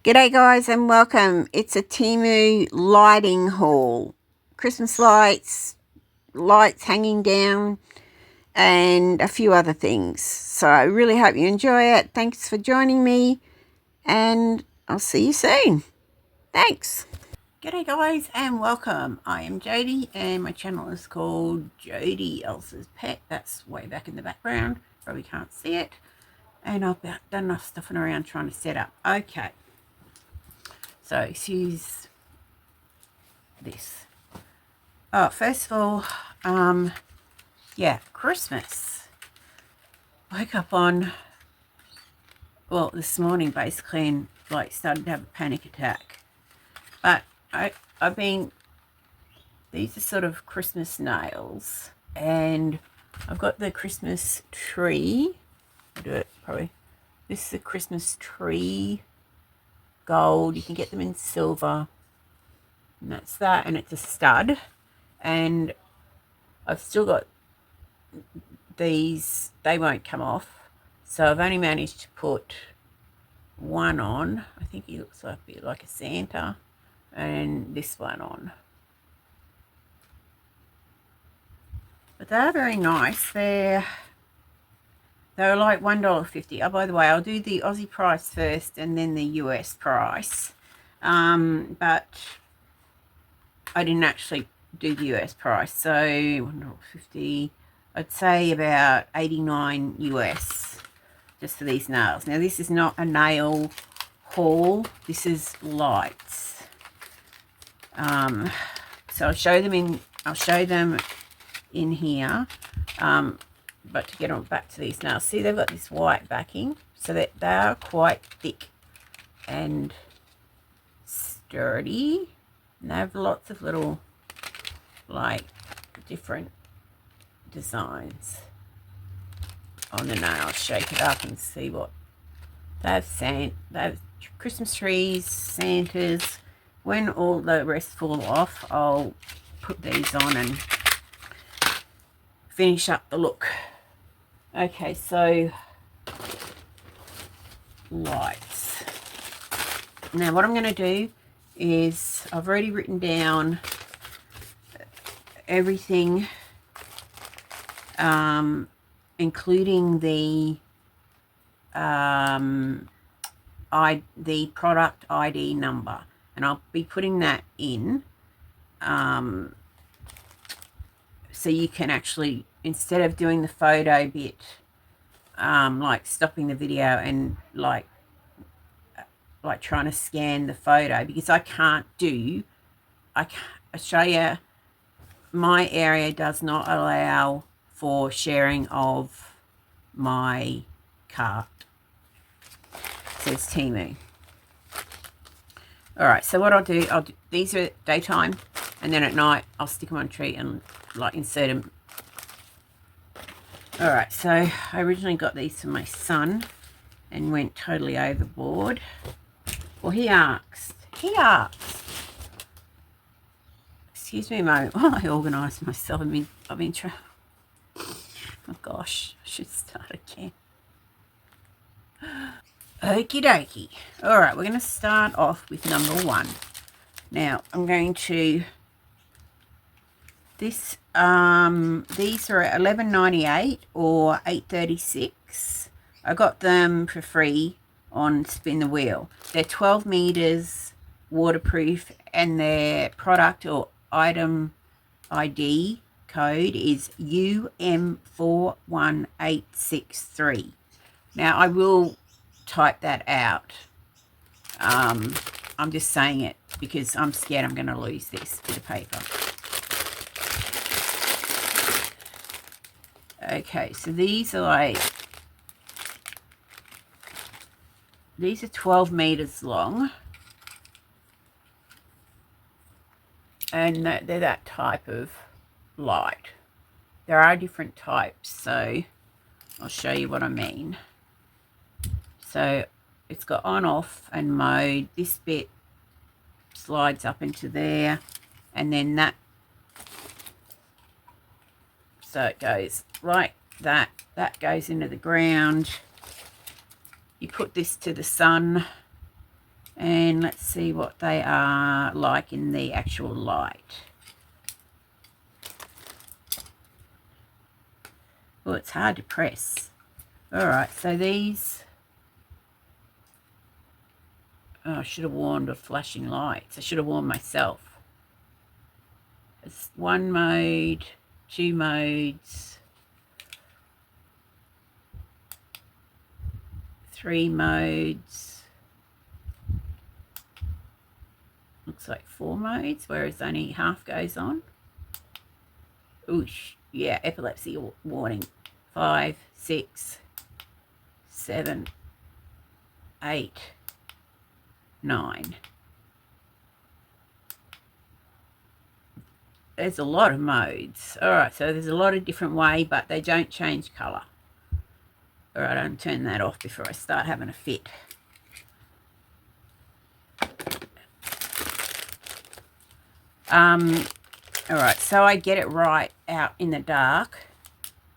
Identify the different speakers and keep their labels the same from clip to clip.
Speaker 1: G'day guys and welcome. It's a Temu lighting haul. Christmas lights, lights hanging down and a few other things. So I really hope you enjoy it. Thanks for joining me and I'll see you soon. Thanks. G'day guys and welcome. I am Jody and my channel is called Jody Elsa's Pet. That's way back in the background. Probably can't see it. And I've done enough stuffing around trying to set up. Okay. So excuse this. Oh, first of all, yeah, Christmas. Woke up on, well, this morning basically and like started to have a panic attack. But I've been, these are sort of Christmas nails and I've got the Christmas tree. I'll do it probably. This is a Christmas tree gold. You can get them in silver. And that's that, and it's a stud. And I've still got these, they won't come off. So I've only managed to put one on. I think he looks like a bit like a Santa. And this one on. But they're very nice. They're like $1.50. Oh, by the way, I'll do the Aussie price first and then the US price. But I didn't actually do the US price. So $1.50, I'd say about 89 US just for these nails. Now this is not a nail haul. This is lights. So I'll show them in here. But to get on back to these nails, see they've got this white backing, so that they are quite thick and sturdy. And they have lots of little, like, different designs on the nails. Shake it up and see what they have. They have Christmas trees, Santas. When all the rest fall off, I'll put these on and finish up the look. Okay, so lights. Now what I'm going to do is I've already written down everything, including the product ID number, and I'll be putting that in so you can actually, instead of doing the photo bit, like stopping the video and like trying to scan the photo, because I show you, my area does not allow for sharing of my cart. It says Temu. Alright, so what I'll do, these are daytime, and then at night I'll stick them on a tree and like insert them. Alright, so I originally got these for my son and went totally overboard. Well, he asked, excuse me a moment while I organise myself. I've been trying, oh gosh, I should start again. Okie dokie. Alright, we're going to start off with number one. Now, I'm going to, these are $11.98 or $8.36. I got them for free on Spin the Wheel. They're 12 meters waterproof, and their product or item ID code is UM41863. Now I will type that out. I'm just saying it because I'm scared I'm going to lose this bit of paper. Okay, so these are 12 meters long, and they're that type of light. There are different types, so I'll show you what I mean. So it's got on, off and mode. This bit slides up into there, and then that, so it goes like that. That goes into the ground. You put this to the sun, And let's see what they are like in the actual light. Oh, it's hard to press. All right, so these... Oh, I should have worn the flashing lights. I should have worn myself. It's 1 mode, 2 modes, 3 modes. Looks like 4 modes, whereas only half goes on. Oosh, yeah, epilepsy warning. 5, 6, 7, 8, 9. There's a lot of modes. All right, so there's a lot of different way, but they don't change colour. All right, I'll turn that off before I start having a fit. All right, so I get it right out in the dark.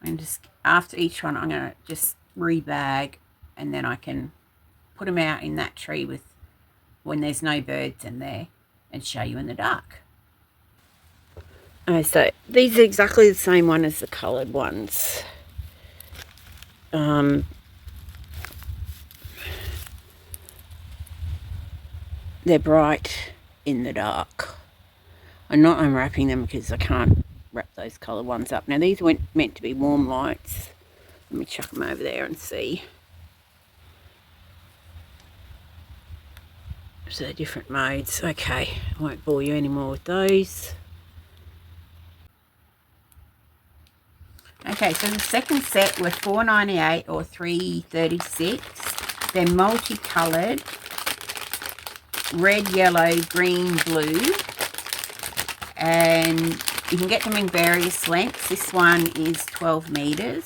Speaker 1: And just after each one, I'm going to just rebag, and then I can put them out in that tree with when there's no birds in there and show you in the dark. Oh, so these are exactly the same one as the coloured ones. They're bright in the dark. I'm not unwrapping them because I can't wrap those coloured ones up. Now these weren't meant to be warm lights. Let me chuck them over there and see. So they're different modes. Okay, I won't bore you anymore with those. Okay, so the second set were $4.98 or $3.36. They're multicoloured. Red, yellow, green, blue. And you can get them in various lengths. This one is 12 meters.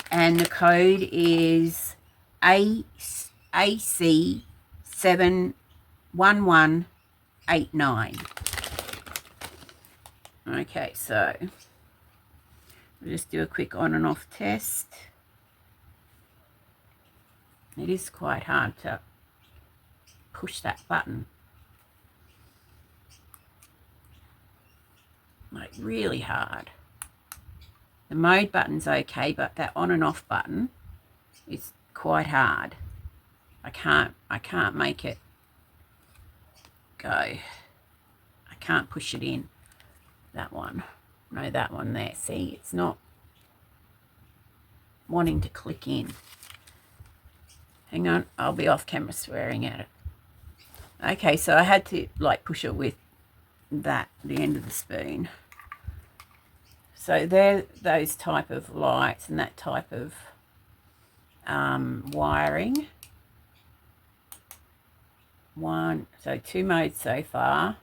Speaker 1: And the code is AC71189. Okay, so we'll just do a quick on and off test. It is quite hard to push that button. Like really hard. The mode button's okay, but that on and off button is quite hard. I can't make it go. I can't push it in. That one. No, that one there. See, it's not wanting to click in. Hang on, I'll be off camera swearing at it. Okay, so I had to like push it with that, the end of the spoon. So they're those type of lights and that type of wiring. So 2 modes so far.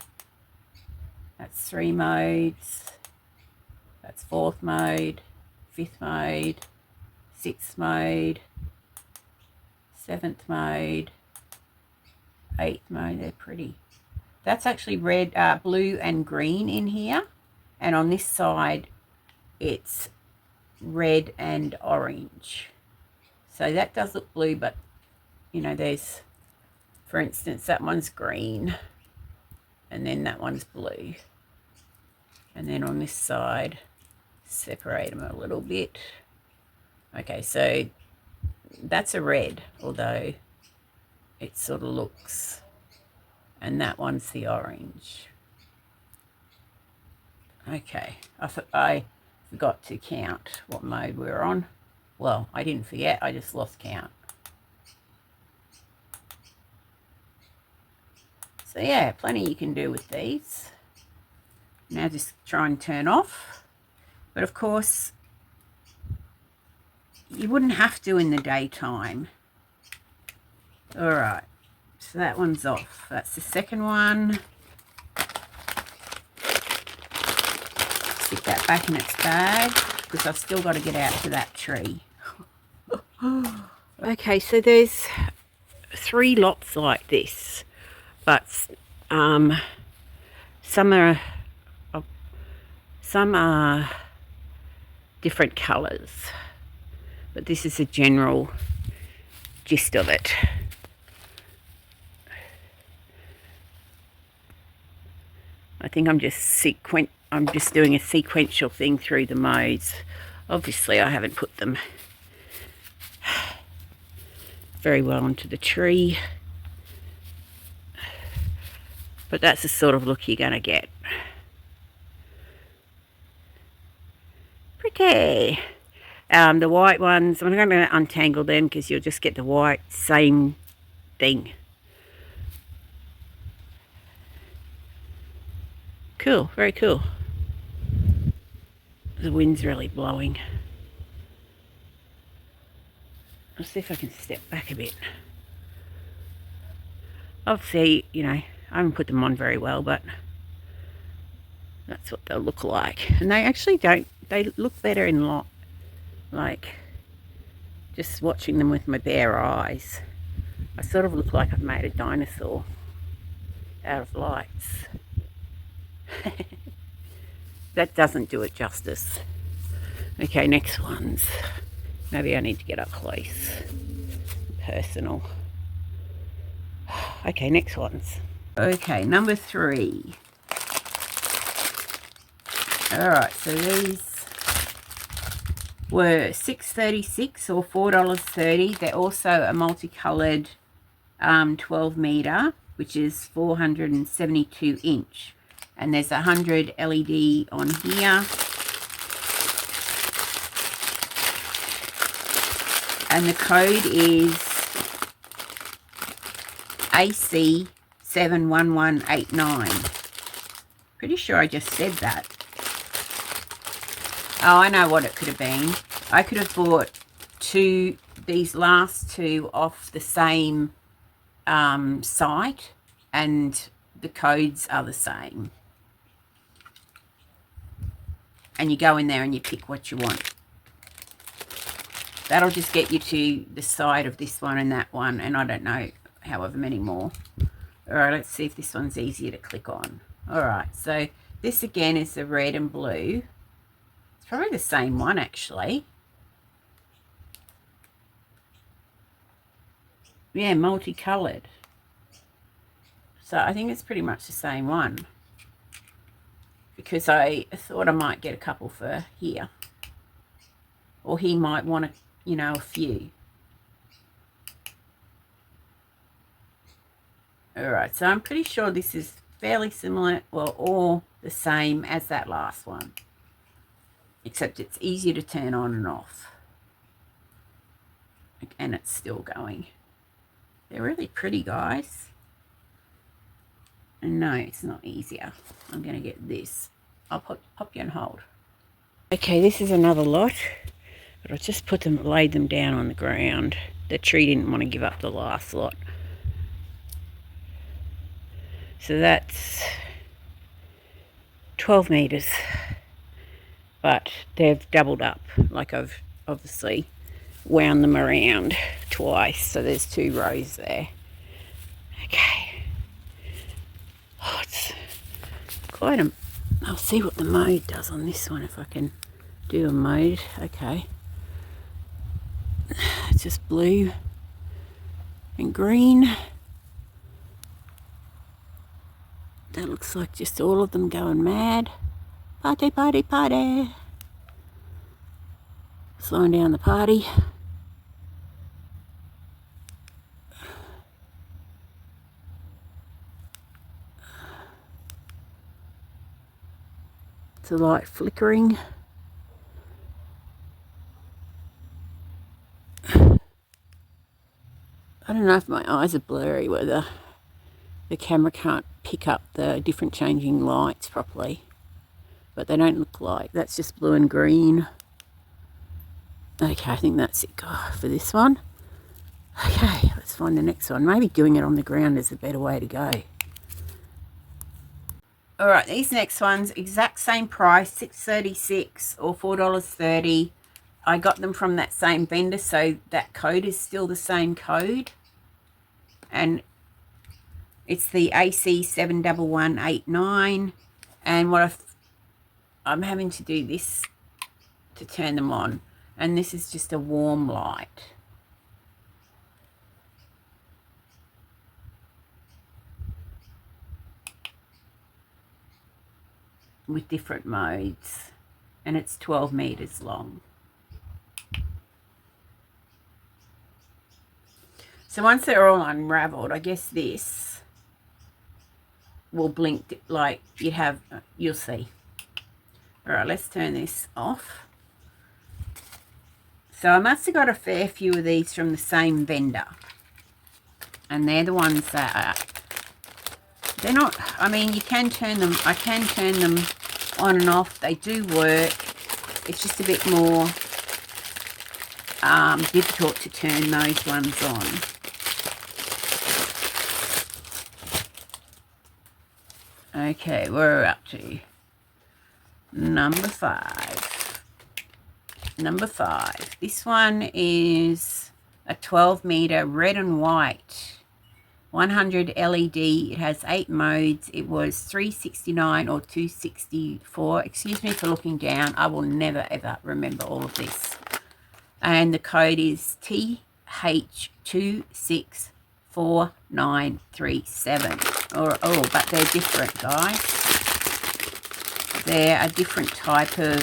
Speaker 1: That's 3 modes. That's 4th mode, 5th mode, 6th mode, 7th mode, 8th mode. They're pretty. That's actually red, blue and green in here. And on this side, it's red and orange. So that does look blue, but, you know, there's, for instance, that one's green. And then that one's blue. And then on this side, separate them a little bit. Okay, so that's a red, although it sort of looks... And that one's the orange. Okay, I forgot to count what mode we were on. Well, I didn't forget, I just lost count. So yeah, plenty you can do with these. Now just try and turn off. But of course, you wouldn't have to in the daytime. All right, so that one's off. That's the second one. Stick that back in its bag because I've still got to get out to that tree. Okay, so there's 3 lots like this, but some are different colours, but this is a general gist of it. I think I'm just doing a sequential thing through the modes. Obviously I haven't put them very well onto the tree, but that's the sort of look you're going to get. Pretty. The white ones, I'm going to untangle them because you'll just get the white same thing. Cool, very cool. The wind's really blowing. I'll see if I can step back a bit. Obviously, you know, I haven't put them on very well, but that's what they'll look like. And they actually don't, they look better in like just watching them with my bare eyes. I sort of look like I've made a dinosaur out of lights. That doesn't do it justice. Okay, next ones. Maybe I need to get up close. Personal. Okay, next ones. Okay, number 3. Alright, so these were $6.36 or $4.30. They're also a multicoloured 12 metre, which is 472 inch. And there's 100 LED on here. And the code is AC 71189. Pretty sure I just said that. Oh, I know what it could have been. I could have bought these last two off the same site, and the codes are the same. And you go in there and you pick what you want. That'll just get you to the side of this one and that one, and I don't know however many more. All right, let's see if this one's easier to click on. All right, so this again is the red and blue. It's probably the same one actually. Yeah, multicolored. So I think it's pretty much the same one, because I thought I might get a couple for here, or he might want a few. All right, so I'm pretty sure this is fairly similar, well, all the same as that last one, except it's easier to turn on and off, and it's still going. They're really pretty, guys. And no, it's not easier. I'm going to get this. I'll pop you on hold. Okay, this is another lot, but I just laid them down on the ground. The tree didn't want to give up the last lot. So that's 12 metres, but they've doubled up. Like I've obviously wound them around twice, so there's 2 rows there. Okay. Oh, it's quite a... I'll see what the mode does on this one, if I can do a mode. Okay. It's just blue and green. That looks like just all of them going mad. Party, party, party. Slowing down the party. It's a light flickering. I don't know if my eyes are blurry, whether the camera can't pick up the different changing lights properly, but they don't look like, that's just blue and green. Okay, I think that's it for this one. Okay, let's find the next one. Maybe doing it on the ground is a better way to go. All right, these next ones, exact same price, $6.36 or $4.30. I got them from that same vendor, so that code is still the same code. And it's the AC 71189. And I'm having to do this to turn them on. And this is just a warm light. with different modes, and it's 12 meters long. So once they're all unraveled, I guess this will blink like you'll see. All right, let's turn this off. So I must have got a fair few of these from the same vendor, and they're the ones that they're not, I mean, you can turn them, I can turn them on and off. They do work. It's just a bit more difficult to turn those ones on. Okay, we're up to number 5. Number 5. This one is a 12 meter red and white 100 LED. It has 8 modes. It was $369 or $264. Excuse me for looking down. I will never ever remember all of this. And the code is TH264937. Oh, but they're different, guys. They're a different type of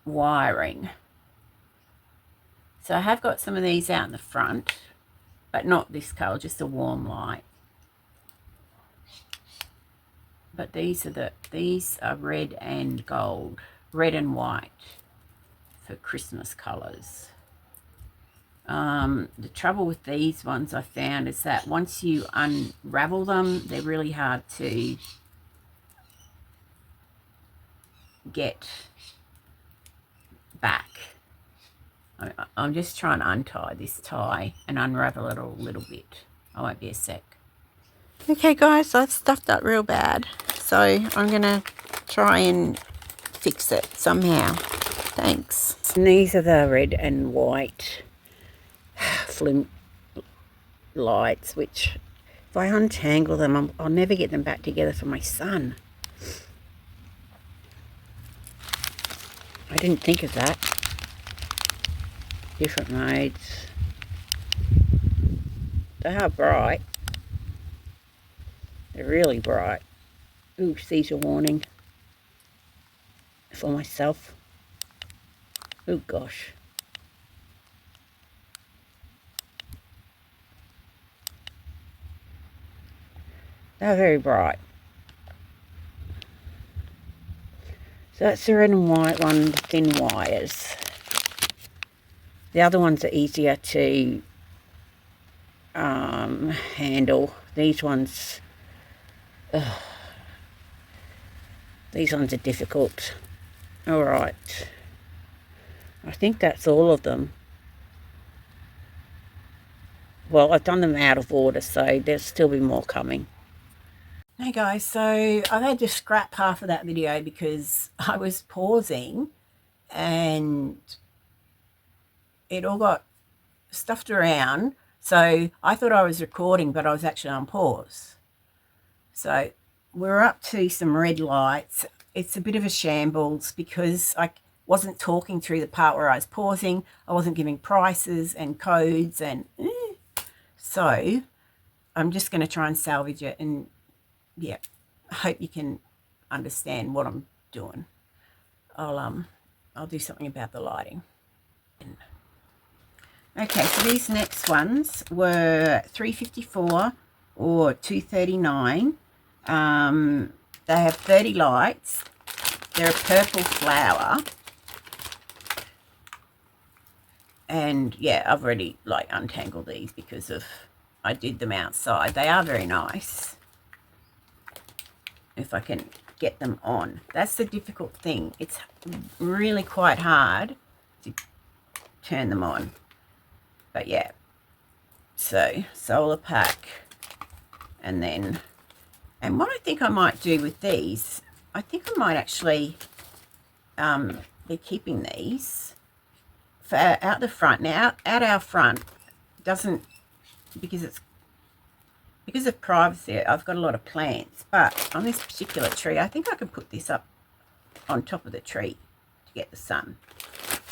Speaker 1: wiring. So I have got some of these out in the front, but not this colour, just a warm light. But these are red and gold, red and white for Christmas colours. The trouble with these ones I found is that once you unravel them, they're really hard to get back. I'm just trying to untie this tie and unravel it a little bit. I won't be a sec. Okay guys, so I've stuffed up real bad, so I'm gonna try and fix it somehow. Thanks. And these are the red and white flim lights, which if I untangle them, I'll never get them back together for my son. I didn't think of that. Different modes. They are bright. They're really bright. Ooh, seizure warning for myself. Oh gosh. They're very bright. So that's the red and white one, the thin wires. The other ones are easier to handle. These ones are difficult. All right. I think that's all of them. Well, I've done them out of order, so there'll still be more coming. Hey guys, so I've had to scrap half of that video because I was pausing and it all got stuffed around. So I thought I was recording, but I was actually on pause. So we're up to some red lights. It's a bit of a shambles because I wasn't talking through the part where I was pausing. I wasn't giving prices and codes and so I'm just going to try and salvage it, and yeah, I hope you can understand what I'm doing. I'll do something about the lighting. Okay, so these next ones were $354 or $239. They have 30 lights. They're a purple flower. And yeah, I've already like untangled these because I did them outside. They are very nice. If I can get them on. That's the difficult thing. It's really quite hard to turn them on. But yeah, so solar pack, and what I think I might do with these, I think I might actually be keeping these for out the front. Now out our front doesn't, because of privacy, I've got a lot of plants, but on this particular tree I think I can put this up on top of the tree to get the sun,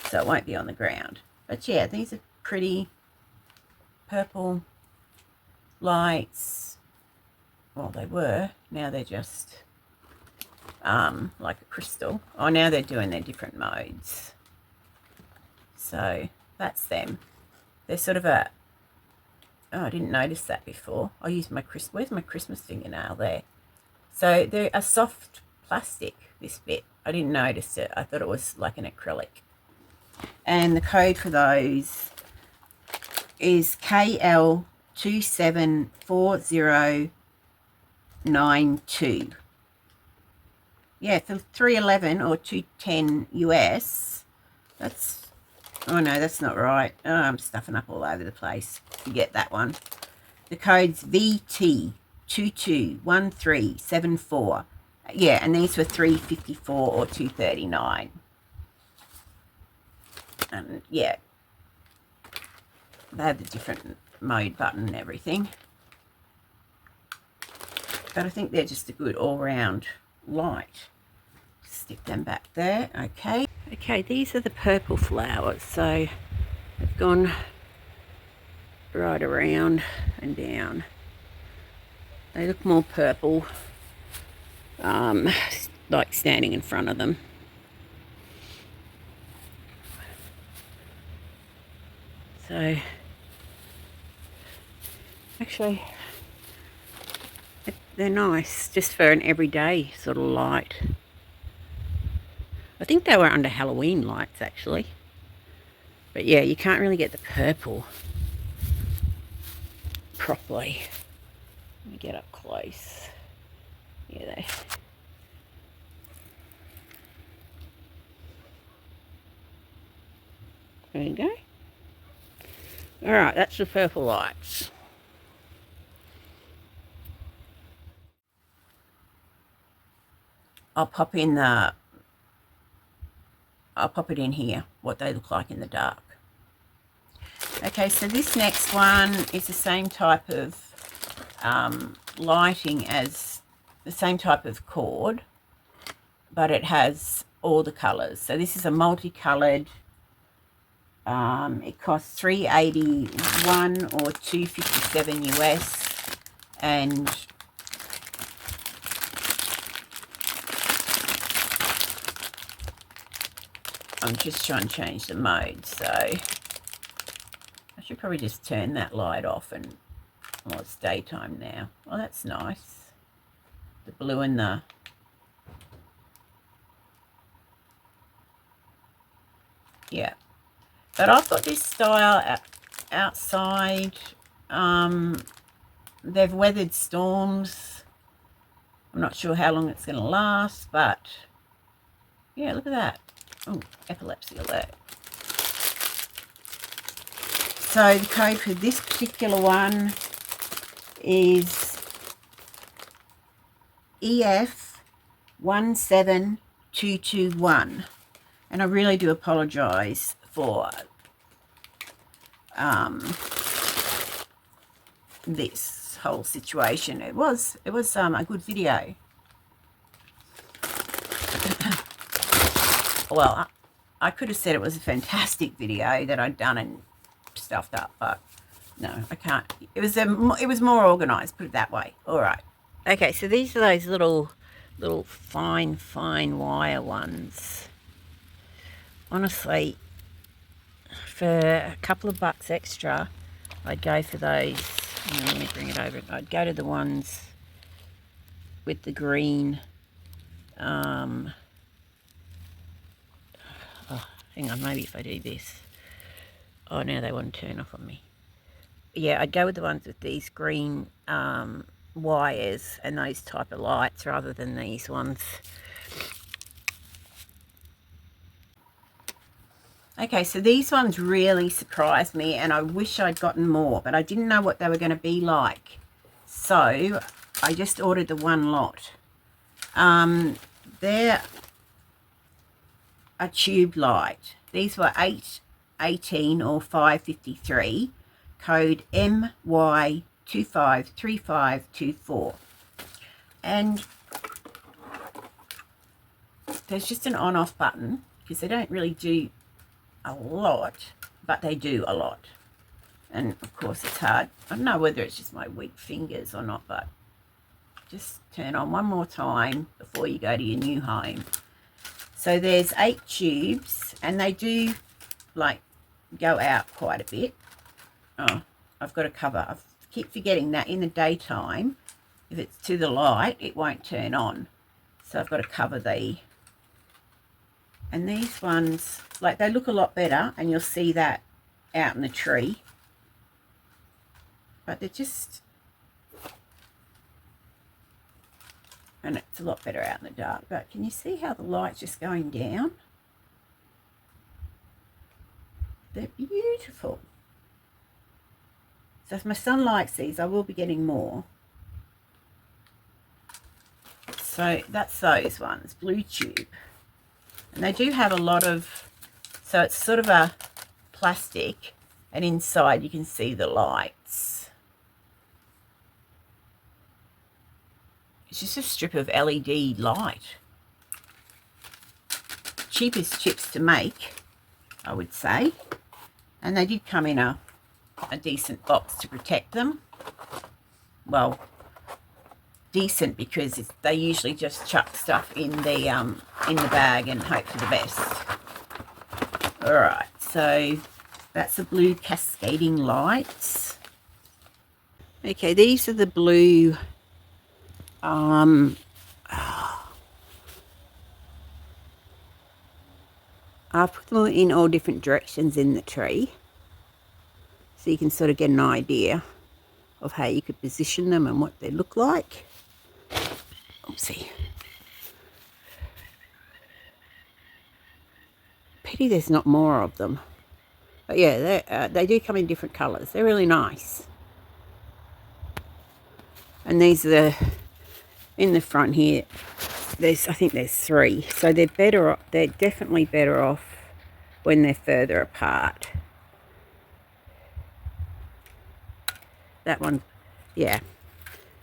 Speaker 1: so it won't be on the ground. But yeah, these are pretty. purple lights. Well, they were. Now they're just like a crystal. Oh, now they're doing their different modes. So that's them. They're sort of a... Oh, I didn't notice that before. I used my Where's my Christmas fingernail there? So they're a soft plastic, this bit. I didn't notice it. I thought it was like an acrylic. And the code for those is KL274092. Yeah, for $311 or $210 US. That's... Oh no, that's not right. Oh, I'm stuffing up all over the place to get that one. The code's VT221374. Yeah, and these were $354 or $239. And yeah, they have the different mode button and everything. But I think they're just a good all-round light. Stick them back there. Okay. Okay, these are the purple flowers. So they've gone right around and down. They look more purple, like standing in front of them. So actually they're nice just for an everyday sort of light. I think they were under Halloween lights actually, but yeah, you can't really get the purple properly. Let me get up close. Yeah, there you go. Alright, that's the purple lights. I'll pop it in here, what they look like in the dark. Okay, so this next one is the same type of lighting as the same type of cord, but it has all the colours. So this is a multicoloured. It costs $381 or $257 US, and I'm just trying to change the mode, so I should probably just turn that light off. And well, it's daytime now. Oh, that's nice. The blue and the... Yeah. But I've got this style outside. They've weathered storms. I'm not sure how long it's going to last, but yeah, look at that. Oh, epilepsy alert. So the code for this particular one is EF17221. And I really do apologise for this whole situation. It was a good video. Well, I could have said it was a fantastic video that I'd done and stuffed up, but no, I can't. It was more organised, put it that way. All right. Okay, so these are those little fine wire ones. Honestly, for a couple of bucks extra, I'd go for those. Let me bring it over. I'd go to the ones with the green. Oh, hang on, maybe if I do this. Oh, now they want to turn off on me. Yeah, I'd go with the ones with these green wires and those type of lights rather than these ones. Okay, so these ones really surprised me, and I wish I'd gotten more, but I didn't know what they were going to be like. So I just ordered the one lot. They're a tube light. These were $8.18 or $5.53. Code MY253524. And there's just an on-off button because they don't really do a lot, but they do a lot. And of course it's hard. I don't know whether it's just my weak fingers or not, but just turn on one more time before you go to your new home. So there's 8 tubes, and they do like go out quite a bit. Oh, I've got a cover. I keep forgetting that in the daytime, if it's to the light, it won't turn on. So I've got to cover the... And these ones, like, they look a lot better, and you'll see that out in the tree. But they're just... And it's a lot better out in the dark. But can you see how the light's just going down? They're beautiful. So if my son likes these, I will be getting more. So that's those ones, blue tube. And they do have a lot of, so it's sort of a plastic, and inside you can see the lights. It's just a strip of LED light. Cheapest chips to make, I would say. And they did come in a decent box to protect them. Well, decent because they usually just chuck stuff in the bag and hope for the best. All right, so that's the blue cascading lights. Okay, these are the blue I've put them in all different directions in the tree, so you can sort of get an idea of how you could position them and what they look like. Oopsie. Pity there's not more of them. But yeah, they do come in different colours. They're really nice. And these are in the front here. I think there's 3. So they're better. They're definitely better off when they're further apart. That one, yeah.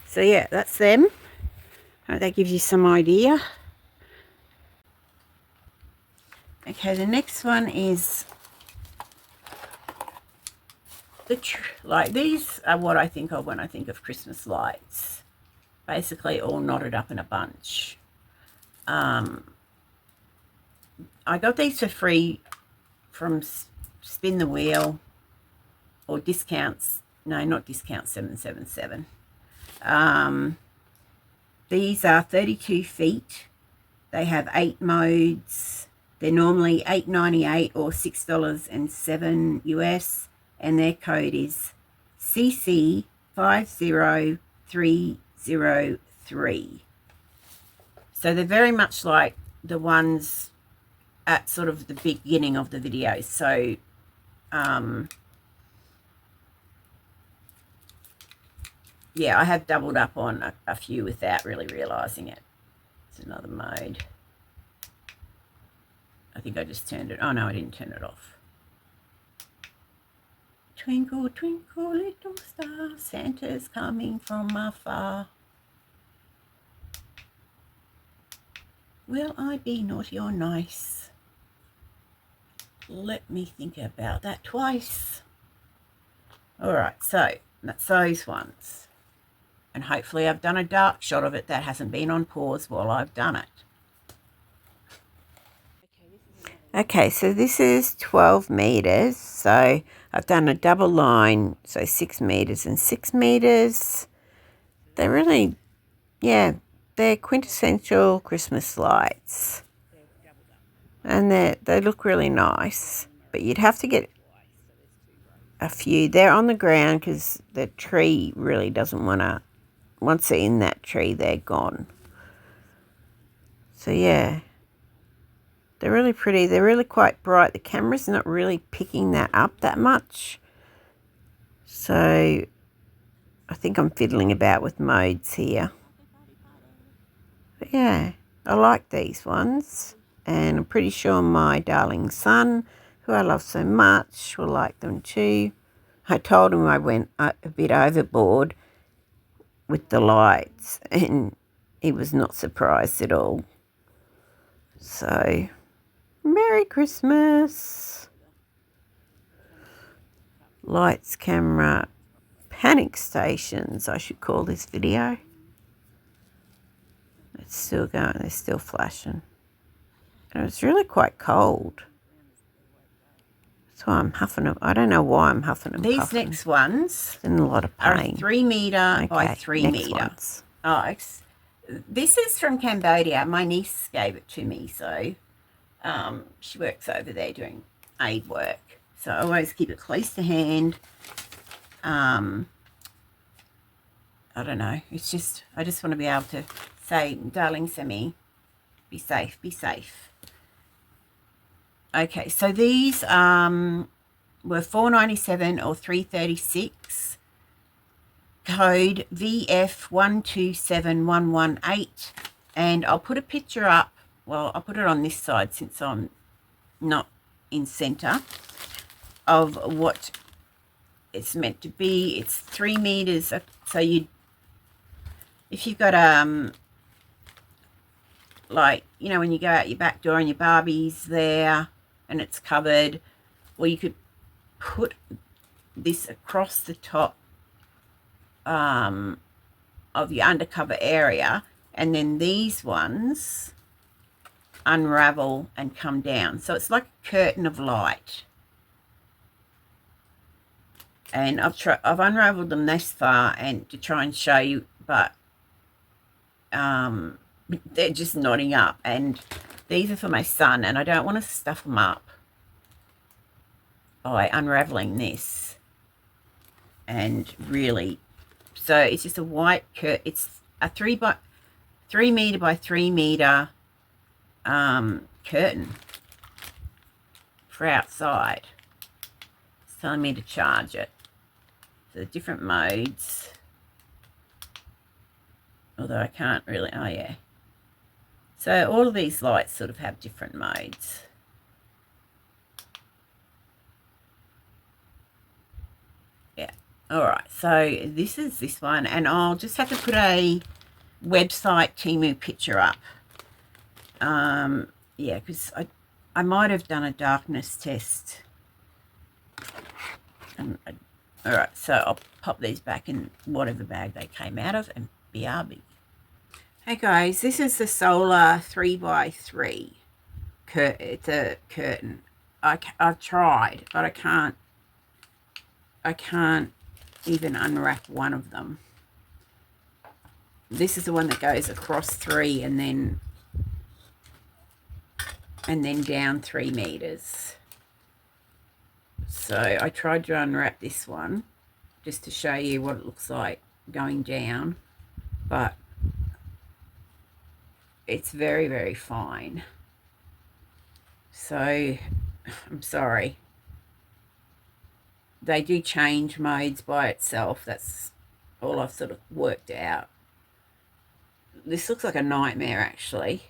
Speaker 1: So yeah, that's them. That gives you some idea. Okay, the next one is like these are what I think of when I think of Christmas lights. Basically all knotted up in a bunch. I got these for free from Spin the Wheel or discounts. No, not discount 777. These are 32 feet. They have 8 modes. They're normally $8.98 or $6.07 US, and their code is CC50303. So they're very much like the ones at sort of the beginning of the video. So yeah, I have doubled up on a few without really realising it. It's another mode. I think I just turned it. Oh no, I didn't turn it off. Twinkle, twinkle, little star, Santa's coming from afar. Will I be naughty or nice? Let me think about that twice. All right, so that's those ones. And hopefully I've done a dark shot of it that hasn't been on pause while I've done it. Okay, so this is 12 meters. So I've done a double line, so 6 meters and 6 meters. They're really, yeah, they're quintessential Christmas lights. And they look really nice. But you'd have to get a few. They're on the ground because the tree really doesn't want to, once they're in that tree, they're gone. So yeah. They're really pretty. They're really quite bright. The camera's not really picking that up that much. So I think I'm fiddling about with modes here. But yeah, I like these ones. And I'm pretty sure my darling son, who I love so much, will like them too. I told him I went a bit overboard with the lights, and he was not surprised at all. So, Merry Christmas. Lights, camera, panic stations, I should call this video. It's still going, they're still flashing. And it's really quite cold. That's why I'm huffing them. I don't know why I'm huffing and puffing. These next ones in a lot of pain. Are 3 metre by 3 metre. Oh, this is from Cambodia. My niece gave it to me, so she works over there doing aid work. So I always keep it close to hand. I don't know. It's just, I just want to be able to say, darling Sammy, be safe, be safe. Okay, so these were $4.97 or $3.36. Code VF127118. And I'll put a picture up. Well, I'll put it on this side since I'm not in centre, of what it's meant to be. It's 3 metres. So if you've got like, you know, when you go out your back door and your Barbie's there and it's covered, or you could put this across the top of your undercover area, and then these ones unravel and come down. So it's like a curtain of light. And I've unraveled them this far and to try and show you, but they're just knotting up, and these are for my son, and I don't want to stuff them up by unraveling this. And really, so it's just a white curtain. It's a 3 metre by 3 metre curtain for outside. It's telling me to charge it. So different modes, although I can't really, oh yeah. So all of these lights sort of have different modes. Yeah, all right, so this is this one, and I'll just have to put a website Temu picture up. Yeah, because I might have done a darkness test. All right, so I'll pop these back in whatever bag they came out of, and BRB. Hey guys, this is the solar 3x3. It's a curtain. I've tried, but I can't even unwrap one of them. This is the one that goes across 3 and then down 3 meters. So I tried to unwrap this one just to show you what it looks like going down, but it's very, very fine. So I'm sorry. They do change modes by itself. That's all I've sort of worked out. This looks like a nightmare, actually.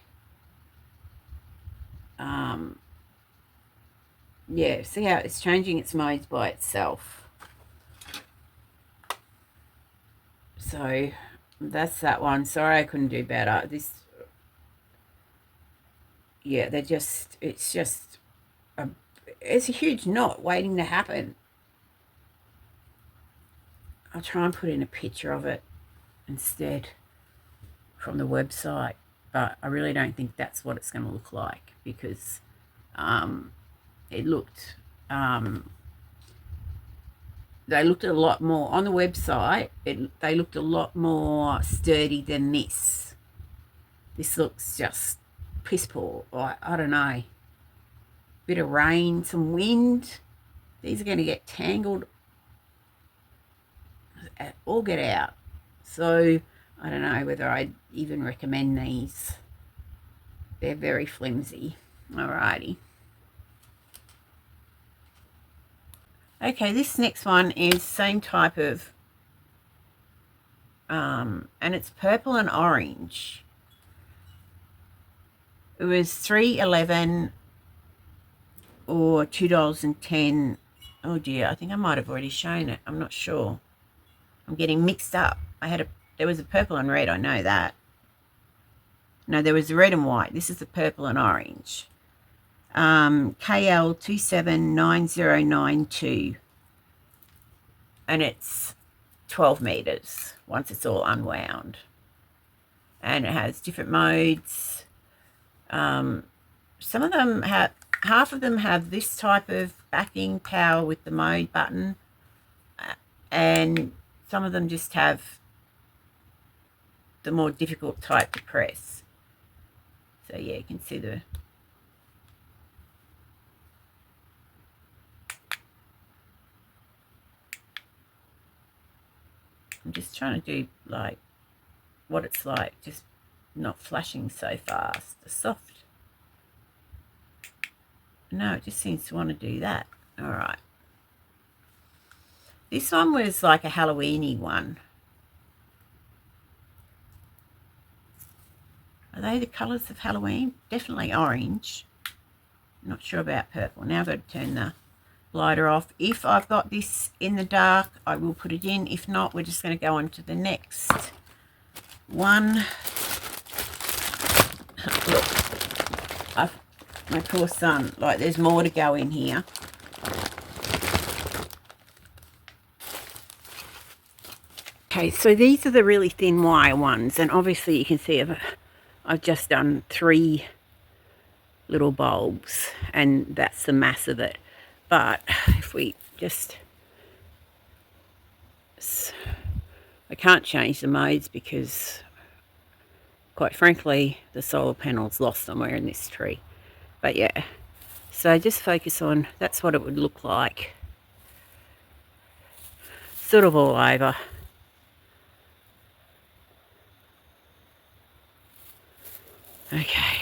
Speaker 1: Yeah, see how it's changing its modes by itself. So that's that one. Sorry I couldn't do better. This, yeah, it's a huge knot waiting to happen. I'll try and put in a picture of it instead from the website, but I really don't think that's what it's going to look like, because it looked, they looked a lot more on the website. They looked a lot more sturdy than this. This looks just piss poor. I don't know. Bit of rain, some wind. These are going to get tangled. All get out. So I don't know whether I'd even recommend these. They're very flimsy. Alrighty. Okay, this next one is same type of, and it's purple and orange. It was $3.11 or $2.10. Oh dear, I think I might have already shown it. I'm not sure. I'm getting mixed up. There was a purple and red, I know that. No, there was the red and white. This is the purple and orange. KL279092. and it's 12 meters once it's all unwound. And it has different modes. Some of them have, half of them have this type of backing power with the mode button, and some of them just have the more difficult type to press. So yeah, you can see the I'm just trying to do like what it's like, just not flashing so fast. The soft, no, it just seems to want to do that. All right, this one was like a Halloweeny one. Are they the colours of Halloween? Definitely orange. Not sure about purple. Now I've got to turn the lighter off. If I've got this in the dark, I will put it in. If not, we're just going to go on to the next one. Look, my poor son, like there's more to go in here. Okay, so these are the really thin wire ones, and obviously you can see I've just done 3 little bulbs, and that's the mass of it. But if we just, I can't change the modes because, quite frankly, the solar panel's lost somewhere in this tree. But yeah, so just focus on, that's what it would look like, sort of all over. Okay,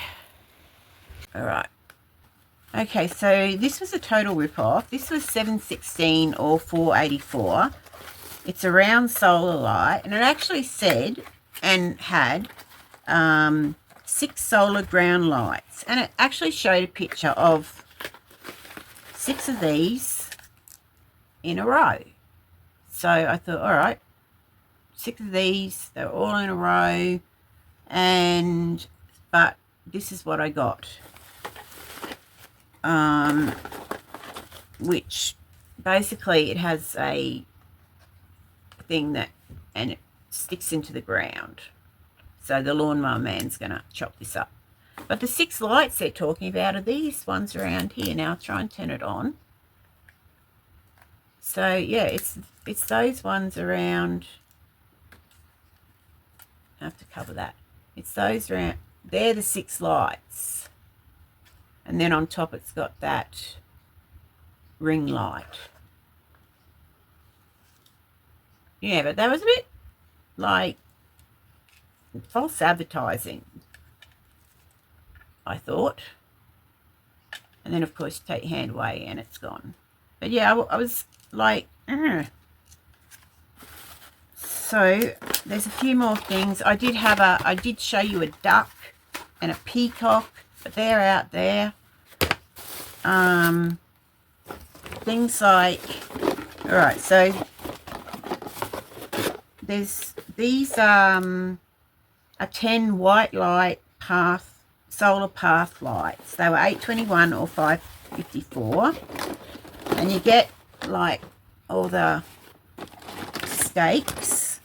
Speaker 1: all right. Okay, so this was a total rip-off. This was $7.16 or $4.84. It's a round solar light, and it actually said and had 6 solar ground lights, and it actually showed a picture of 6 of these in a row. So I thought, all right, 6 of these, they're all in a row, but this is what I got. Which basically it has a thing that, and it sticks into the ground. So the lawnmower man's going to chop this up. But the 6 lights they're talking about are these ones around here. Now I'll try and turn it on. So yeah, it's those ones around. I have to cover that. It's those around. They're the 6 lights. And then on top it's got that ring light. Yeah, but that was a bit like false advertising, I thought. And then of course you take your hand away and it's gone. But yeah, I was like, So there's a few more things. I did show you a duck and a peacock, but they're out there. Things like, all right, so there's these are 10 white light path solar path lights. They were $8.21 or $5.54, and you get like all the stakes,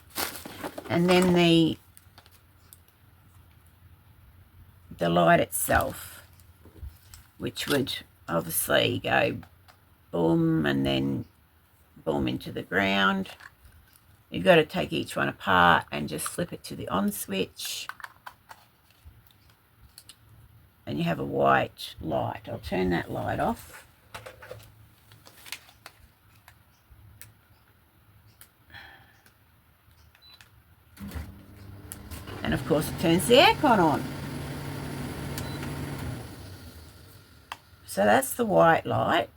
Speaker 1: and then the light itself, which would obviously go boom and then boom into the ground. You've got to take each one apart and just flip it to the on switch, and you have a white light. I'll turn that light off. And of course it turns the aircon on. So that's the white light.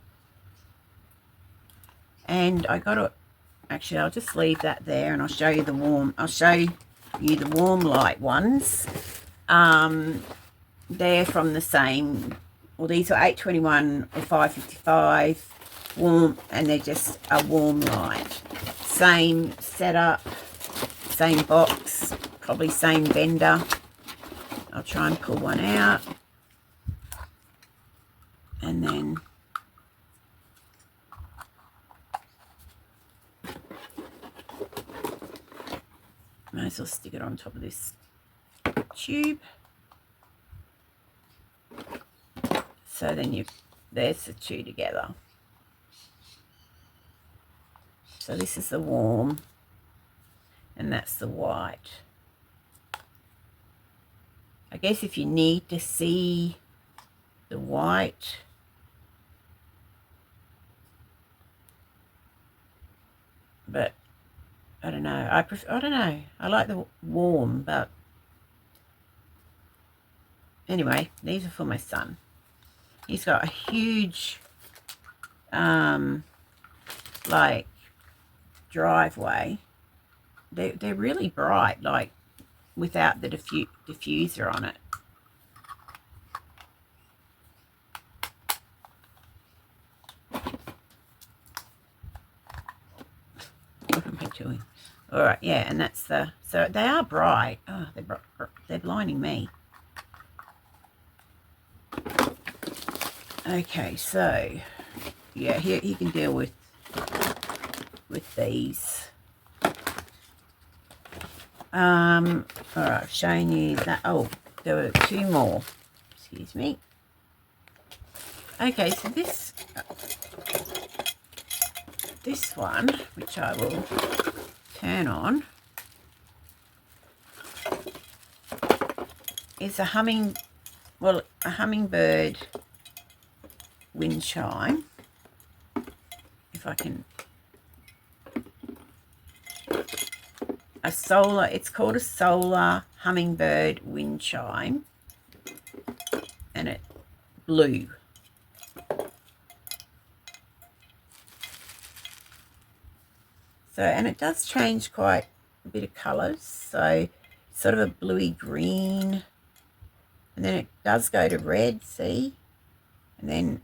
Speaker 1: And I got to, actually I'll just leave that there and I'll show you the warm light ones. They're from the same, well, these are $8.21 or $5.55 warm, and they're just a warm light. Same setup, same box, probably same vendor. I'll try and pull one out. And then May as well stick it on top of this tube. So then there's the two together. So this is the warm and that's the white. I guess if you need to see the white, but I don't know. I don't know. I like the warm, but anyway, these are for my son. He's got a huge, like, driveway. They're really bright, like, without the diffuser on it. What am I doing? All right, yeah, and that's the, so they are bright. Oh, they're blinding me. Okay, so yeah, here he can deal with these. All right, I've shown you that. Oh, there were two more. Excuse me. Okay, so this one, which I will turn on, is a hummingbird wind chime. If I can, it's called a solar hummingbird wind chime, and it's blue. So, and it does change quite a bit of colours, so sort of a bluey green, and then it does go to red, see, and then,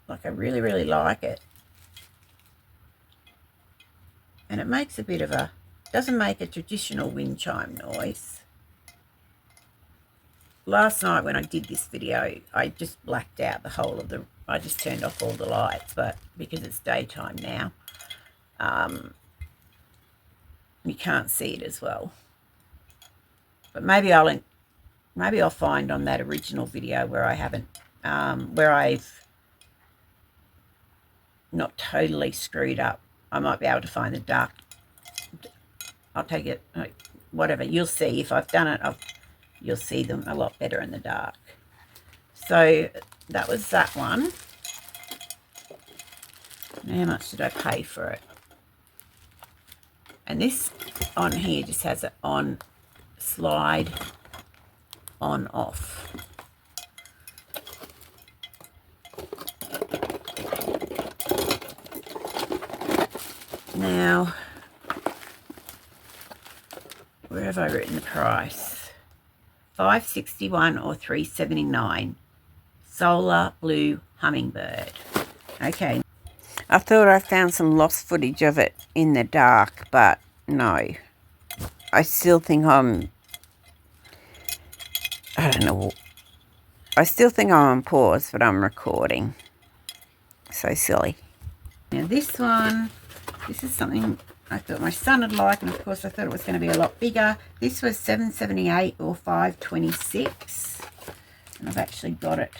Speaker 1: like, I really, really like it. And it makes a bit of a, doesn't make a traditional wind chime noise. Last night when I did this video, I just blacked out the whole of the, I just turned off all the lights, but because it's daytime now, you can't see it as well. But maybe I'll find on that original video where I haven't, where I've not totally screwed up. I might be able to find the dark. I'll take it, whatever. You'll see if I've done it. You'll see them a lot better in the dark. So that was that one. Now, how much did I pay for it? And this on here just has it on, slide on off. Now, where have I written the price? $5.61 or $3.79. Solar blue hummingbird. Okay. I thought I found some lost footage of it in the dark, but no. I still think I don't know. I still think I'm on pause, but I'm recording. So silly. Now this one, this is something I thought my son would like, and of course I thought it was going to be a lot bigger. This was $7.78 or $5.26, and I've actually got it.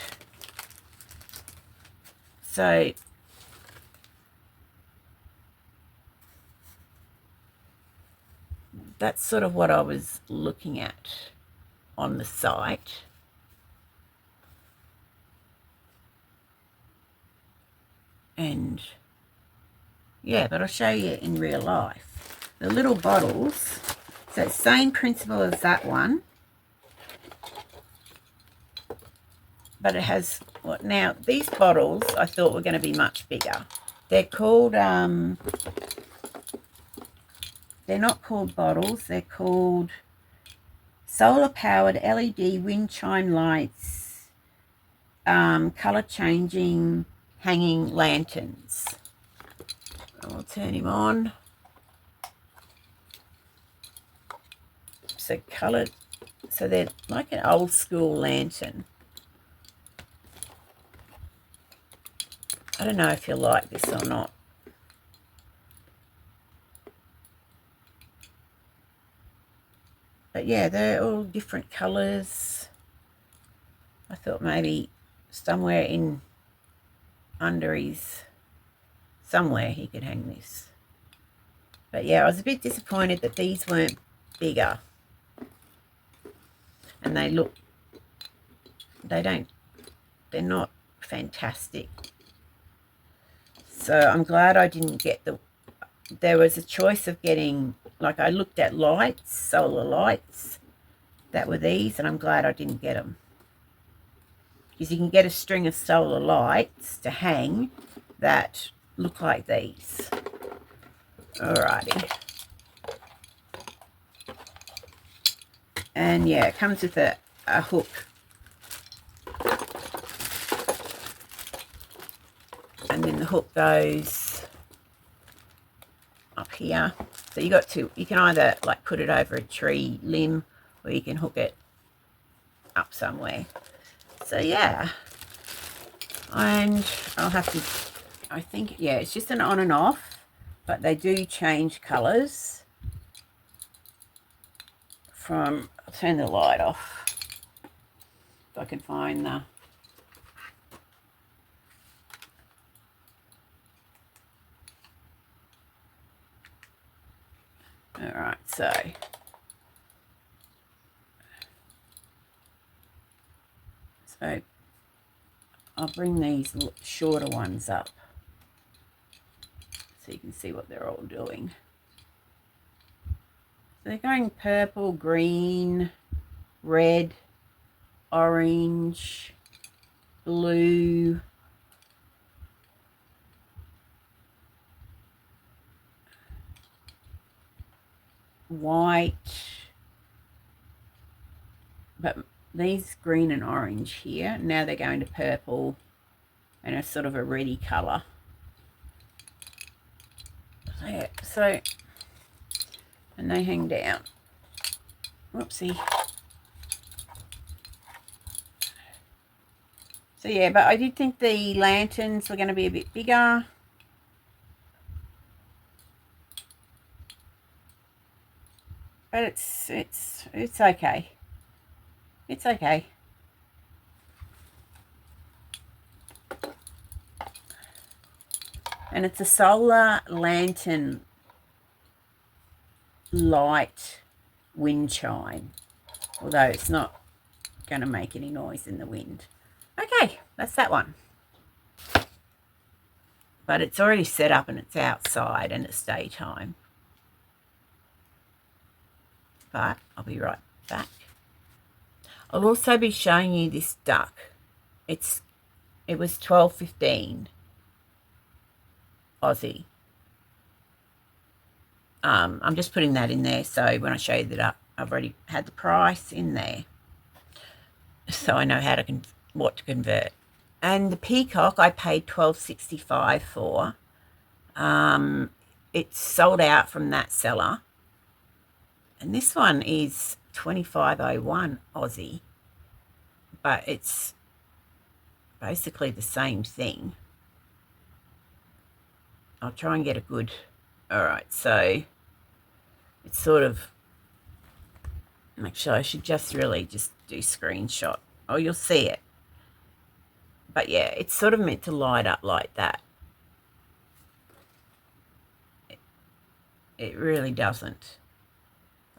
Speaker 1: So that's sort of what I was looking at on the site. And yeah, but I'll show you in real life. The little bottles, so same principle as that one, but it has, what now, these bottles I thought were going to be much bigger. They're called, they're not called bottles, they're called solar-powered LED wind chime lights, colour-changing hanging lanterns. I'll turn him on. So coloured, so they're like an old school lantern. I don't know if you'll like this or not. But yeah, they're all different colours. I thought maybe somewhere in under his, somewhere he could hang this. But yeah, I was a bit disappointed that these weren't bigger. And they look, they're not fantastic. So I'm glad I didn't get there was a choice of getting, like I looked at lights, solar lights, that were these, and I'm glad I didn't get them. Because you can get a string of solar lights to hang that look like these. Alrighty. And yeah, it comes with a hook. And then the hook goes up here. So you got two. You can either like put it over a tree limb, or you can hook it up somewhere. So yeah. And I'll have to, I think, yeah, it's just an on and off, but they do change colours from, I'll turn the light off if I can find the, alright, so I'll bring these shorter ones up so you can see what they're all doing. So they're going purple, green, red, orange, blue, white, but these green and orange here, now they're going to purple and a sort of a reddy colour. Yeah, so, and they hang down. Whoopsie. So yeah, but I did think the lanterns were going to be a bit bigger. But it's okay. It's okay. And it's a solar lantern light wind chime, although it's not going to make any noise in the wind. Okay, that's that one. But it's already set up and it's outside and it's daytime. But I'll be right back. I'll also be showing you this duck. It was $12.15 Aussie. I'm just putting that in there so when I show you that I've already had the price in there, so I know how to what to convert. And the peacock I paid $12.65 for. It's sold out from that seller. And this one is $25.01 Aussie, but it's basically the same thing. I'll try and get a good, all right, so it's sort of, actually I should just really just do screenshot. Oh, you'll see it. But yeah, it's sort of meant to light up like that. It really doesn't.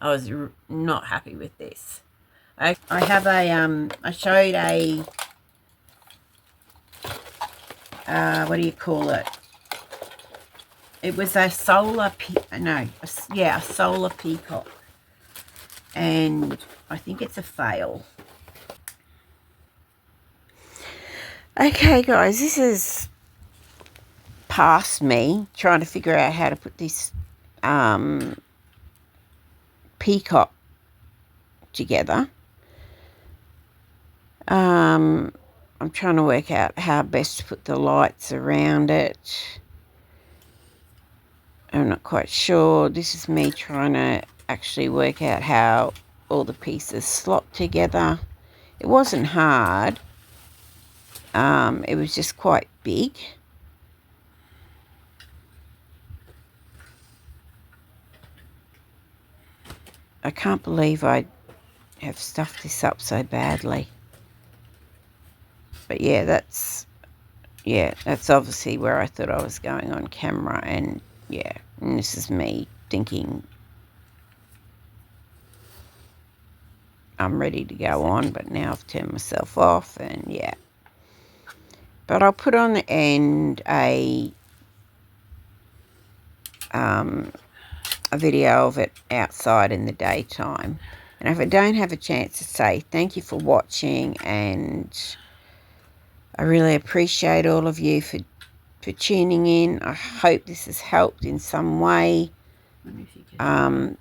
Speaker 1: I was not happy with this. I have a, I showed a, what do you call it? It was a solar, a solar peacock. And I think it's a fail. Okay, guys, this is past me trying to figure out how to put this peacock together. I'm trying to work out how best to put the lights around it. I'm not quite sure. This is me trying to actually work out how all the pieces slot together. It wasn't hard. It was just quite big. I can't believe I have stuffed this up so badly. But yeah, that's obviously where I thought I was going on camera, and yeah, and this is me thinking I'm ready to go on, but now I've turned myself off, and yeah. But I'll put on the end a video of it outside in the daytime. And if I don't have a chance to say thank you for watching, and I really appreciate all of you for tuning in. I hope this has helped in some way. Then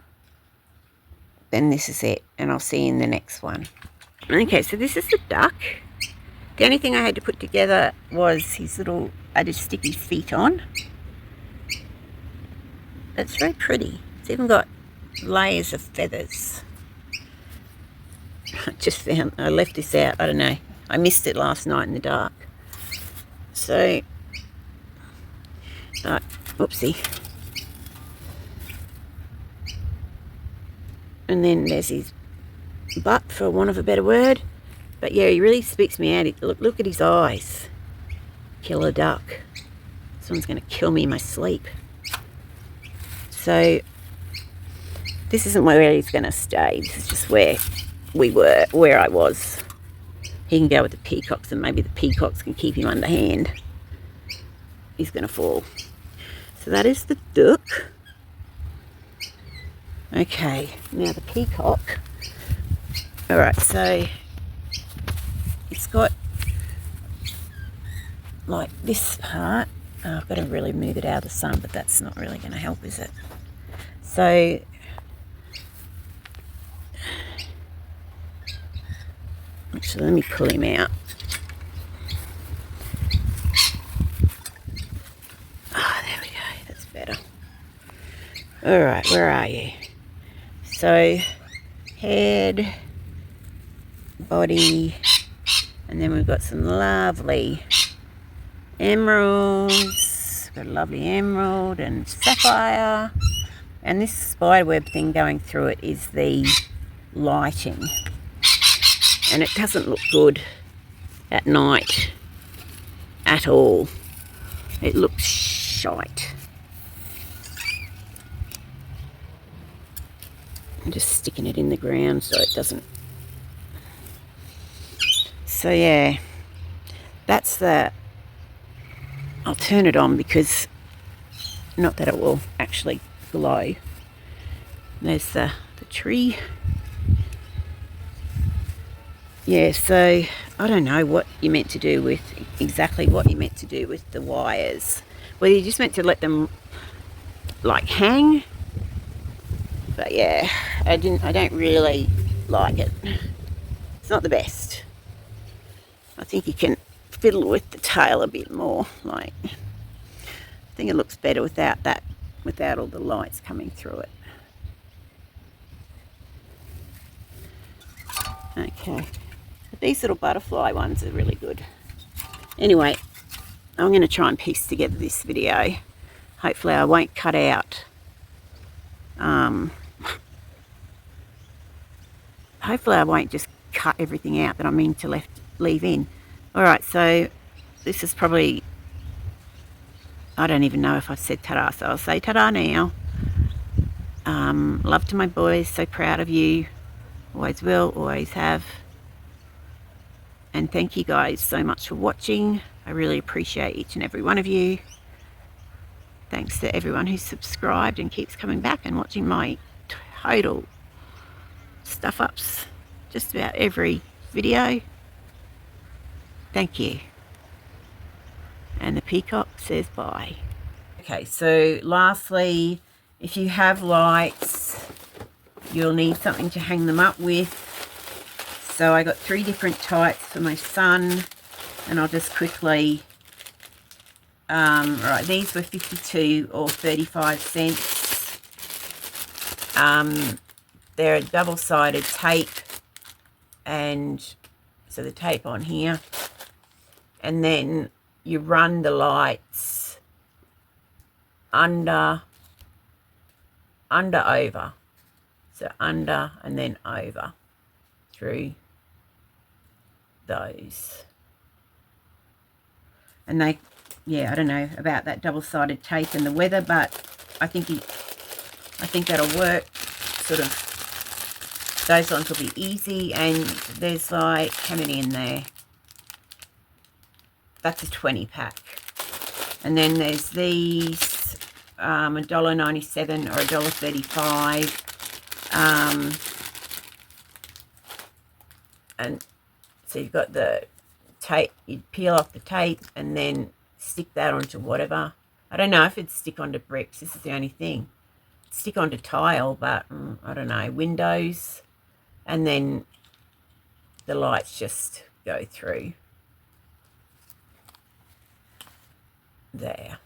Speaker 1: this is it, and I'll see you in the next one. Okay, so this is the duck. The only thing I had to put together was his little, I just stick his feet on. It's very pretty. It's even got layers of feathers. I left this out, I don't know. I missed it last night in the dark. So, oopsie. And then there's his butt, for want of a better word. But yeah, he really speaks me out. Look at his eyes. Killer duck. Someone's going to kill me in my sleep. So, this isn't where he's going to stay. This is just where I was. He can go with the peacocks, and maybe the peacocks can keep him underhand. He's going to fall. So that is the duck. Okay, now the peacock. Alright, so it's got like this part. Oh, I've got to really move it out of the sun, but that's not really going to help, is it? So actually, let me pull him out. Oh, there we go. That's better. Alright, where are you? So, head, body, and then we've got some lovely emeralds. Got a lovely emerald and sapphire. And this spiderweb thing going through it is the lighting. And it doesn't look good at night at all. It looks shite. I'm just sticking it in the ground so it doesn't. So yeah, that's the. I'll turn it on because, not that it will actually glow. There's the tree. Yeah, so I don't know what you're meant to do with, exactly what you're meant to do with the wires. Whether you're just meant to let them like hang. But yeah, I don't really like it. It's not the best. I think you can fiddle with the tail a bit more. Like, I think it looks better without that, without all the lights coming through it. Okay. But these little butterfly ones are really good. Anyway, I'm going to try and piece together this video. Hopefully I won't cut out hopefully I won't just cut everything out that I mean to leave in. Alright, so this is probably, I don't even know if I've said ta-da, so I'll say ta-da now. Love to my boys, so proud of you. Always will, always have. And thank you guys so much for watching. I really appreciate each and every one of you. Thanks to everyone who's subscribed and keeps coming back and watching my total stuff ups just about every video. Thank you. And the peacock says bye. Okay, so lastly, if you have lights, you'll need something to hang them up with. So I got 3 different types for my son, and I'll just quickly, right, these were 52 or 35 cents. They're a double-sided tape, and so the tape on here, and then you run the lights under, over. So under and then over. through those. And they, yeah, I don't know about that double-sided tape and the weather, but I think that'll work. Sort of, those ones will be easy. And there's like, how many in there? That's a 20 pack. And then there's these, $1.97 or $1.35. And so you've got the tape, you'd peel off the tape and then stick that onto whatever. I don't know if it'd stick onto bricks. This is the only thing. It'd stick onto tile, but I don't know, windows. And then the lights just go through there.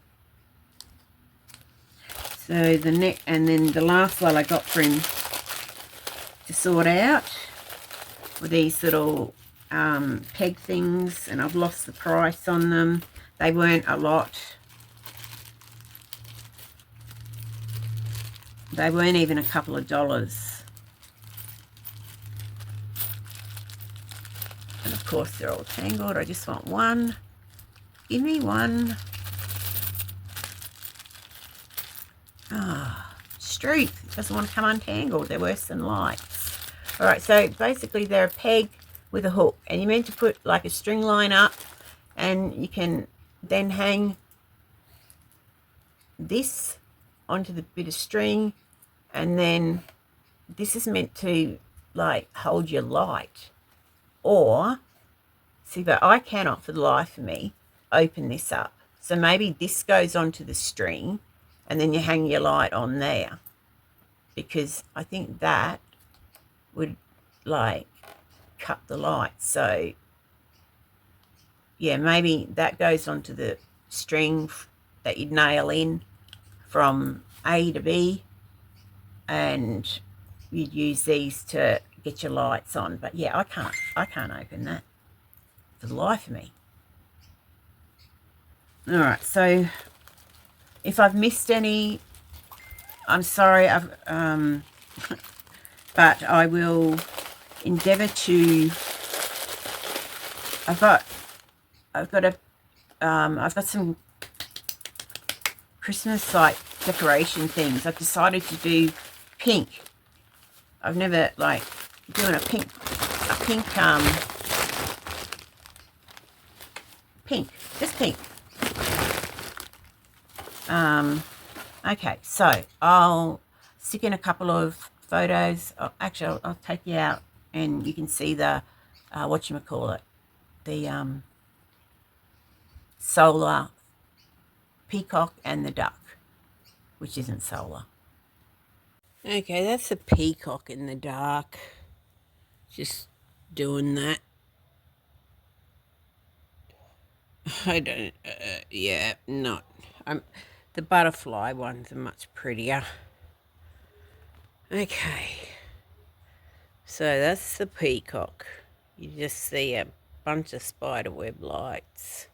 Speaker 1: So the next, and then the last one I got for him to sort out were these little peg things, and I've lost the price on them. They weren't a lot. They weren't even a couple of dollars. And of course they're all tangled. I just want one. Give me one. Ah, strength. It doesn't want to come untangled. They're worse than lights. All right, so basically they're a peg with a hook, and you're meant to put like a string line up, and you can then hang this onto the bit of string, and then this is meant to like hold your light. Or see, but I cannot for the life of me open this up. So maybe this goes onto the string and then you hang your light on there, because I think that would like cut the light. So yeah, maybe that goes onto the string that you'd nail in from A to B, and you'd use these to get your lights on. But yeah, I can't open that for the life of me. All right, so if I've missed any, I'm sorry. But I will endeavour to. I've got some Christmas like decoration things. I've decided to do pink. I've never like doing a pink, just pink. Okay, so I'll stick in a couple of photos. Actually, I'll take you out and you can see the whatchamacallit, the solar peacock and the duck, which isn't solar. Okay, that's the peacock in the dark. Just doing that. I don't, yeah, not. The butterfly ones are much prettier. Okay, so that's the peacock. You just see a bunch of spider web lights.